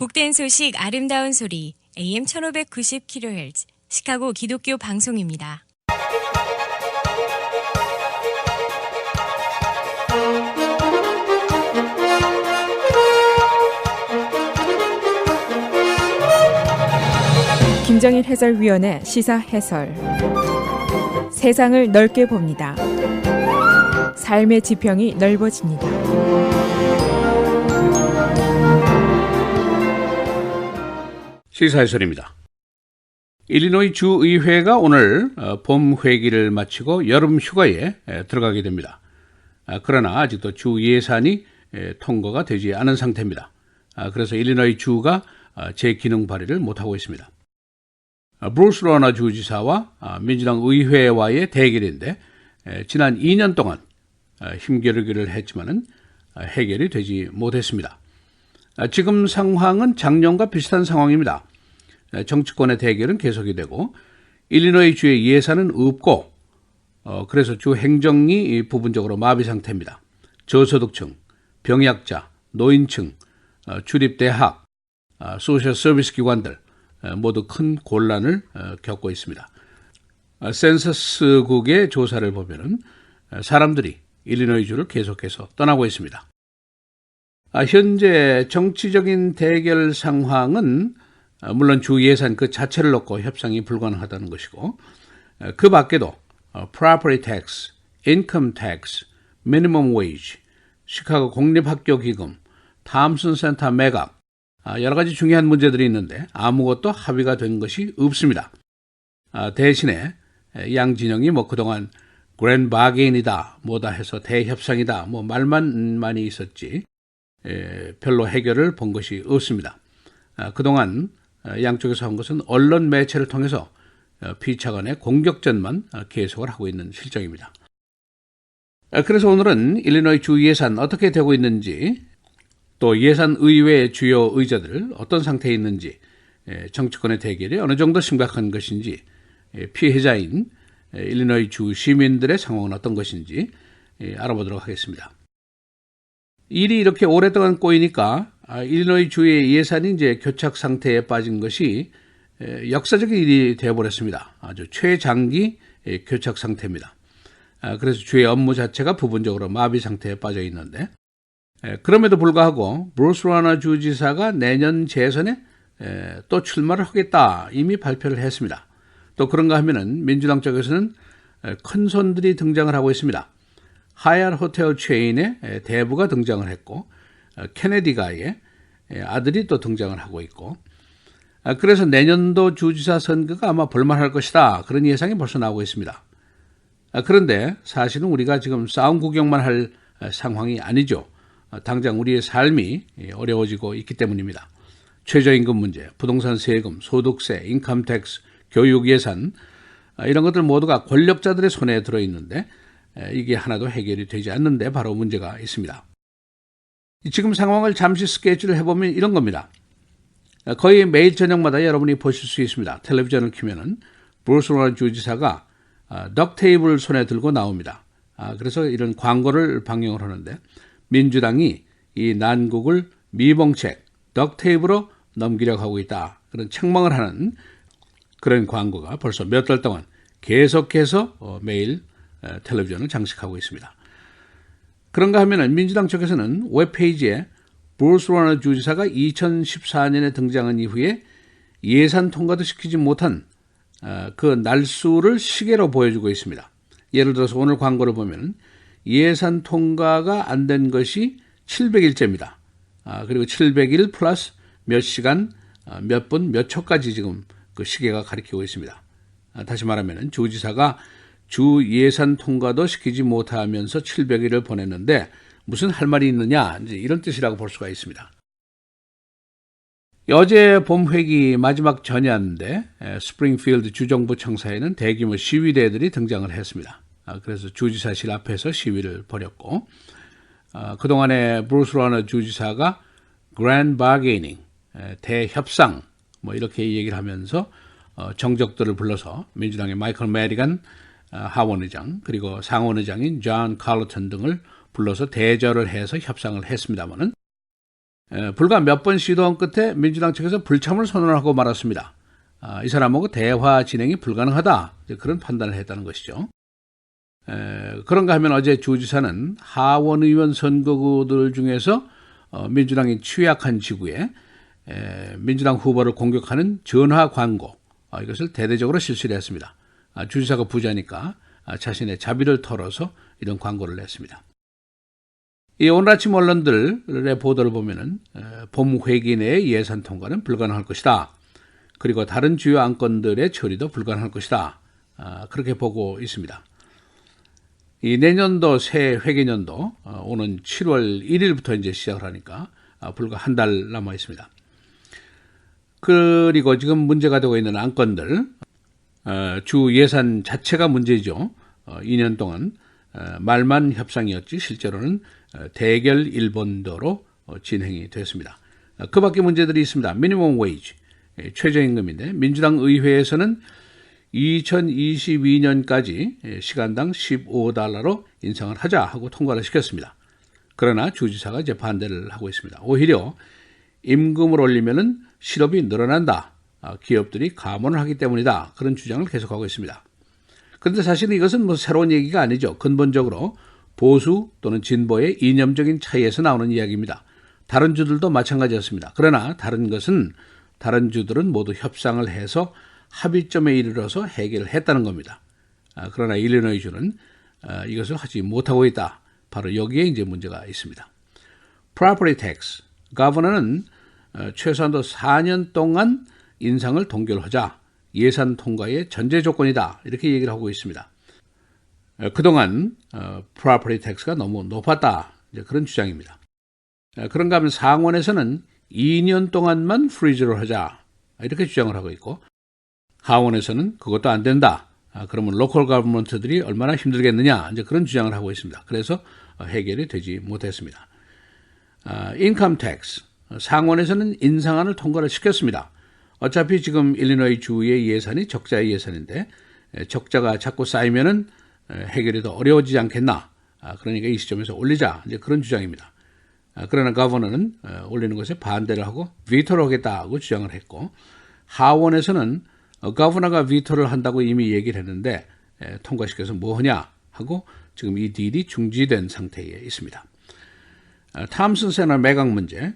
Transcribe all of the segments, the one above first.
복된 소식 아름다운 소리 AM 1590kHz 시카고 기독교 방송입니다. 김정일 해설위원의 시사 해설. 세상을 넓게 봅니다. 삶의 지평이 넓어집니다. 시사해설입니다. 일리노이 주의회가 오늘 봄 회기를 마치고 여름 휴가에 들어가게 됩니다. 그러나 아직도 주 예산이 통과가 되지 않은 상태입니다. 그래서 일리노이 주가 재기능 발휘를 못하고 있습니다. 브루스 로너 주지사와 민주당 의회와의 대결인데 지난 2년 동안 힘겨루기를 했지만은 해결이 되지 못했습니다. 지금 상황은 작년과 비슷한 상황입니다. 정치권의 대결은 계속이 되고 일리노이 주의 예산은 없고 그래서 주 행정이 부분적으로 마비 상태입니다. 저소득층, 병약자, 노인층, 주립대학, 소셜 서비스 기관들 모두 큰 곤란을 겪고 있습니다. 센서스국의 조사를 보면은 사람들이 일리노이 주를 계속해서 떠나고 있습니다. 현재 정치적인 대결 상황은 물론 주 예산 그 자체를 놓고 협상이 불가능하다는 것이고 그 밖에도 property tax, income tax, minimum wage, 시카고 공립학교 기금, 탐슨 센터 매각 여러 가지 중요한 문제들이 있는데 아무것도 합의가 된 것이 없습니다. 대신에 양 진영이 그동안 그랜드 바게인이다 뭐다 해서 대협상이다 말만 많이 있었지 별로 해결을 본 것이 없습니다. 그동안 양쪽에서 한 것은 언론 매체를 통해서 피차 간의 공격전만 계속을 하고 있는 실정입니다. 그래서 오늘은 일리노이 주 예산 어떻게 되고 있는지 또 예산의회 주요 의자들 어떤 상태에 있는지 정치권의 대결이 어느 정도 심각한 것인지 피해자인 일리노이 주 시민들의 상황은 어떤 것인지 알아보도록 하겠습니다. 일이 이렇게 오랫동안 꼬이니까 일리노이 주의 예산이 이제 교착 상태에 빠진 것이 역사적인 일이 되어버렸습니다. 아주 최장기 교착 상태입니다. 그래서 주의 업무 자체가 부분적으로 마비 상태에 빠져 있는데 그럼에도 불구하고 브루스 로너 주지사가 내년 재선에 또 출마를 하겠다 이미 발표를 했습니다. 또 그런가 하면은 민주당 쪽에서는 큰 손들이 등장을 하고 있습니다. 하얏 호텔 체인의 대부가 등장을 했고 케네디가의 아들이 또 등장을 하고 있고 그래서 내년도 주지사 선거가 아마 볼만할 것이다 그런 예상이 벌써 나오고 있습니다. 그런데 사실은 우리가 지금 싸움 구경만 할 상황이 아니죠. 당장 우리의 삶이 어려워지고 있기 때문입니다. 최저임금 문제, 부동산 세금, 소득세, 인컴택스, 교육 예산 이런 것들 모두가 권력자들의 손에 들어있는데 이게 하나도 해결이 되지 않는데 바로 문제가 있습니다. 지금 상황을 잠시 스케줄을 해보면 이런 겁니다. 거의 매일 저녁마다 여러분이 보실 수 있습니다. 텔레비전을 켜면은 브루스 로너 주지사가 덕테이블을 손에 들고 나옵니다. 그래서 이런 광고를 방영을 하는데 민주당이 이 난국을 미봉책, 덕테이프로 넘기려고 하고 있다. 그런 책망을 하는 그런 광고가 벌써 몇 달 동안 계속해서 매일 텔레비전을 장식하고 있습니다. 그런가 하면 민주당 쪽에서는 웹페이지에 브루스 로너 주지사가 2014년에 등장한 이후에 예산 통과도 시키지 못한 그 날수를 시계로 보여주고 있습니다. 예를 들어서 오늘 광고를 보면 예산 통과가 안 된 것이 700일째입니다. 그리고 700일 플러스 몇 시간, 몇 분, 몇 초까지 지금 그 시계가 가리키고 있습니다. 다시 말하면 주지사가 주 예산 통과도 시키지 못하면서 700일을 보냈는데 무슨 할 말이 있느냐 이제 이런 뜻이라고 볼 수가 있습니다. 어제 봄 회기 마지막 전이었는데 스프링필드 주정부 청사에는 대규모 시위대들이 등장을 했습니다. 그래서 주지사실 앞에서 시위를 벌였고 그동안에 브루스 로너 주지사가 그랜드 바게이닝, 대협상 이렇게 얘기를 하면서 정적들을 불러서 민주당의 마이클 메디건 하원의장 그리고 상원의장인 존 칼러턴 등을 불러서 대절을 해서 협상을 했습니다마는 불과 몇 번 시도한 끝에 민주당 측에서 불참을 선언하고 말았습니다. 이 사람하고 대화 진행이 불가능하다, 그런 판단을 했다는 것이죠. 그런가 하면 어제 주지사는 하원 의원 선거구들 중에서 민주당이 취약한 지구에 민주당 후보를 공격하는 전화 광고, 이것을 대대적으로 실시를 했습니다. 주지사가 부자니까 자신의 자비를 털어서 이런 광고를 냈습니다. 오늘 아침 언론들의 보도를 보면은 봄 회기 내에 예산 통과는 불가능할 것이다. 그리고 다른 주요 안건들의 처리도 불가능할 것이다. 그렇게 보고 있습니다. 이 내년도 새 회계년도 오는 7월 1일부터 이제 시작을 하니까 불과 한 달 남아 있습니다. 그리고 지금 문제가 되고 있는 안건들, 주 예산 자체가 문제죠. 2년 동안 말만 협상이었지 실제로는 대결 일본도로 진행이 됐습니다. 그 밖에 문제들이 있습니다. 미니멈 웨이지, 최저임금인데 민주당 의회에서는 2022년까지 시간당 $15로 인상을 하자 하고 통과를 시켰습니다. 그러나 주지사가 이제 반대를 하고 있습니다. 오히려 임금을 올리면은 실업이 늘어난다, 기업들이 감원을 하기 때문이다, 그런 주장을 계속하고 있습니다. 그런데 사실 이것은 새로운 얘기가 아니죠. 근본적으로 보수 또는 진보의 이념적인 차이에서 나오는 이야기입니다. 다른 주들도 마찬가지였습니다. 그러나 다른 주들은 모두 협상을 해서 합의점에 이르러서 해결을 했다는 겁니다. 그러나 일리노이 주는 이것을 하지 못하고 있다. 바로 여기에 이제 문제가 있습니다. Property tax, 가버너는 최소한도 4년 동안 인상을 동결하자, 예산 통과의 전제 조건이다, 이렇게 얘기를 하고 있습니다. 그동안 property tax가 너무 높았다, 이제 그런 주장입니다. 그런가 하면 상원에서는 2년 동안만 프리즈를 하자, 이렇게 주장을 하고 있고, 하원에서는 그것도 안 된다, 그러면 로컬 가버먼트들이 얼마나 힘들겠느냐, 이제 그런 주장을 하고 있습니다. 그래서 해결이 되지 못했습니다. 인컴 텍스, 상원에서는 인상안을 통과를 시켰습니다. 어차피 지금 일리노이 주의 예산이 적자의 예산인데 적자가 자꾸 쌓이면은 해결이 더 어려워지지 않겠나. 그러니까 이 시점에서 올리자, 이제 그런 주장입니다. 그러나 가버너는 올리는 것에 반대를 하고 비토를 하겠다고 주장을 했고, 하원에서는 가버너가 비토를 한다고 이미 얘기를 했는데 통과시켜서 뭐 하냐 하고 지금 이 딜이 중지된 상태에 있습니다. 탐슨 세너 매각 문제,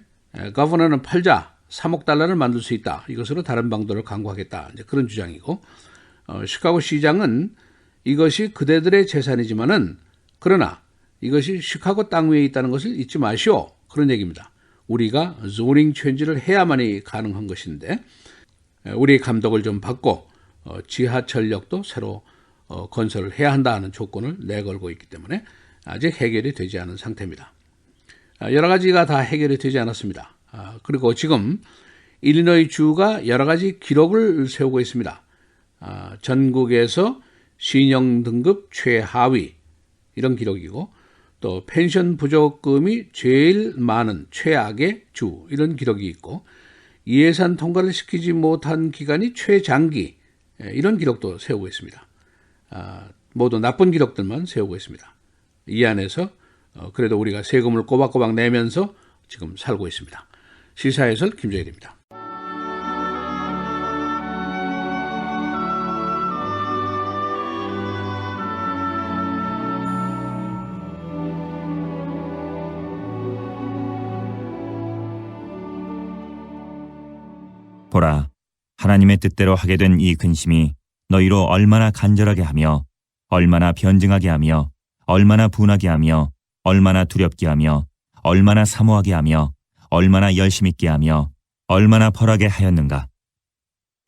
가버너는 팔자, $3억 만들 수 있다, 이것으로 다른 방도를 강구하겠다, 이제 그런 주장이고, 시카고 시장은 이것이 그대들의 재산이지만은 그러나 이것이 시카고 땅 위에 있다는 것을 잊지 마시오, 그런 얘기입니다. 우리가 zoning 체인지를 해야만이 가능한 것인데 우리의 감독을 좀 받고 지하철역도 새로 건설을 해야 한다는 조건을 내걸고 있기 때문에 아직 해결이 되지 않은 상태입니다. 여러 가지가 다 해결이 되지 않았습니다. 그리고 지금 일리노이 주가 여러 가지 기록을 세우고 있습니다. 전국에서 신용 등급 최하위, 이런 기록이고, 또 펜션 부족금이 제일 많은 최악의 주, 이런 기록이 있고, 예산 통과를 시키지 못한 기간이 최장기, 이런 기록도 세우고 있습니다. 모두 나쁜 기록들만 세우고 있습니다. 이 안에서 그래도 우리가 세금을 꼬박꼬박 내면서 지금 살고 있습니다. 시사해설 김정일입니다. 보라, 하나님의 뜻대로 하게 된 이 근심이 너희로 얼마나 간절하게 하며 얼마나 변증하게 하며 얼마나 분하게 하며 얼마나 두렵게 하며 얼마나 사모하게 하며 얼마나 열심 있게 하며 얼마나 벌하게 하였는가.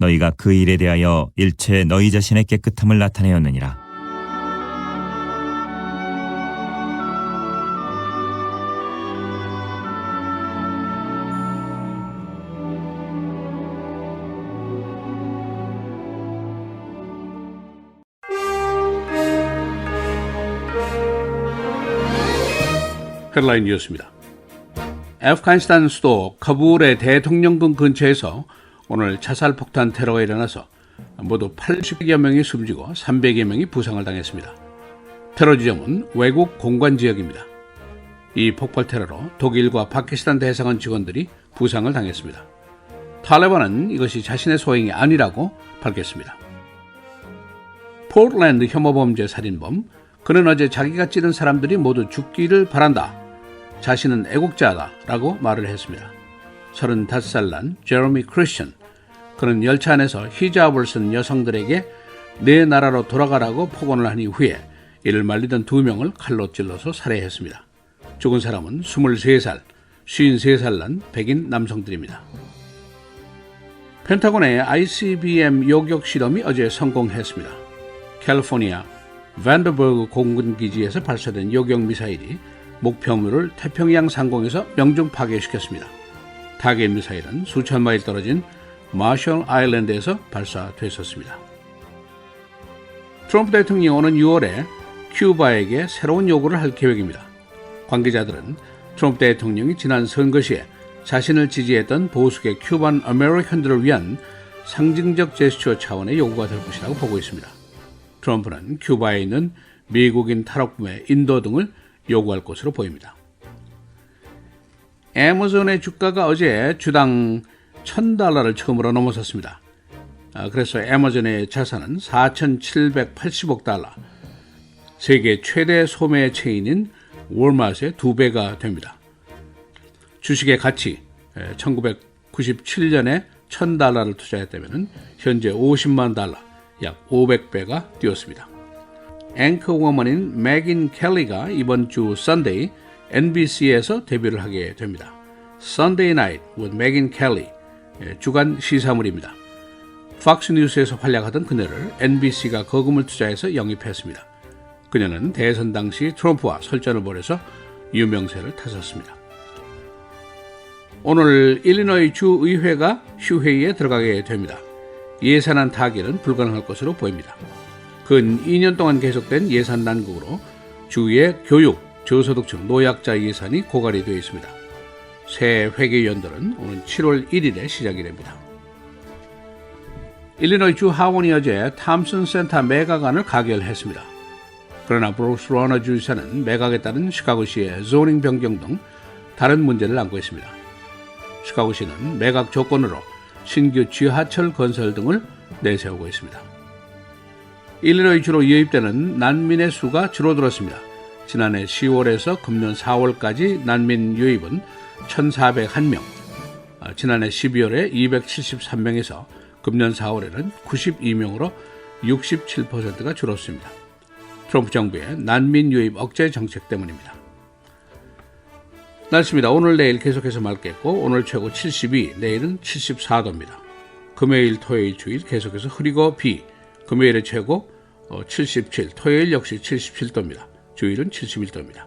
너희가 그 일에 대하여 일체 너희 자신의 깨끗함을 나타내었느니라. 헤드라인 뉴스입니다. 아프가니스탄 수도 카불의 대통령궁 근처에서 오늘 자살폭탄 테러가 일어나서 모두 80여 명이 숨지고 300여 명이 부상을 당했습니다. 테러 지점은 외국 공관 지역입니다. 이 폭발 테러로 독일과 파키스탄 대사관 직원들이 부상을 당했습니다. 탈레반은 이것이 자신의 소행이 아니라고 밝혔습니다. 포틀랜드 혐오범죄 살인범, 그는 어제 자기가 찌른 사람들이 모두 죽기를 바란다. 자신은 애국자다 라고 말을 했습니다. 35살 난 제러미 크리스천, 그는 열차 안에서 히잡을 쓴 여성들에게 내 나라로 돌아가라고 폭언을 한 이후에 이를 말리던 2명을 칼로 찔러서 살해했습니다. 죽은 사람은 23살, 53살 난 백인 남성들입니다. 펜타곤의 ICBM 요격 실험이 어제 성공했습니다. 캘리포니아 밴더버그 공군기지에서 발사된 요격 미사일이 목표물을 태평양 상공에서 명중 파괴시켰습니다. 타겟 미사일은 수천 마일 떨어진 마셜 아일랜드에서 발사됐었습니다. 트럼프 대통령이 오는 6월에 큐바에게 새로운 요구를 할 계획입니다. 관계자들은 트럼프 대통령이 지난 선거 시에 자신을 지지했던 보수계 큐반 아메리칸들을 위한 상징적 제스처 차원의 요구가 될 것이라고 보고 있습니다. 트럼프는 큐바에 있는 미국인 탈옥금의 인도 등을 요구할 것으로 보입니다. 애마존의 주가가 어제 주당 $1,000를 처음으로 넘어섰습니다. 그래서 애마존의 자산은 4,780억 달러, 세계 최대 소매 체인인 월마트의 2배가 됩니다. 주식의 가치, 1997년에 $1,000를 투자했다면 현재 $50만, 약 500배가 뛰었습니다. 앵커 워먼인 맥인 켈리가 이번 주 선데이 NBC에서 데뷔를 하게 됩니다. Sunday Night with Megyn Kelly, 주간 시사물입니다. 팍스뉴스에서 활약하던 그녀를 NBC가 거금을 투자해서 영입했습니다. 그녀는 대선 당시 트럼프와 설전을 벌여서 유명세를 타셨습니다. 오늘 일리노이 주의회가 휴회에 들어가게 됩니다. 예산안 타결은 불가능할 것으로 보입니다. 근 2년 동안 계속된 예산 난국으로 주의 교육, 저소득층, 노약자 예산이 고갈이 되어 있습니다. 새 회계 연도는 오는 7월 1일에 시작이 됩니다. 일리노이 주 하원이 어제 탐슨 센터 매각안을 가결했습니다. 그러나 브루스 러너 주지사는 매각에 따른 시카고시의 조닝 변경 등 다른 문제를 안고 있습니다. 시카고시는 매각 조건으로 신규 지하철 건설 등을 내세우고 있습니다. 일리노이 주로 유입되는 난민의 수가 줄어들었습니다. 지난해 10월에서 금년 4월까지 난민 유입은 1,401명, 지난해 12월에 273명에서 금년 4월에는 92명으로 67%가 줄었습니다. 트럼프 정부의 난민 유입 억제 정책 때문입니다. 날씨입니다. 오늘 내일 계속해서 맑겠고 오늘 최고 72, 내일은 74도입니다. 금요일 토요일 주일 계속해서 흐리고 비, 금요일의 최고 77, 토요일 역시 77도입니다. 주일은 71도입니다.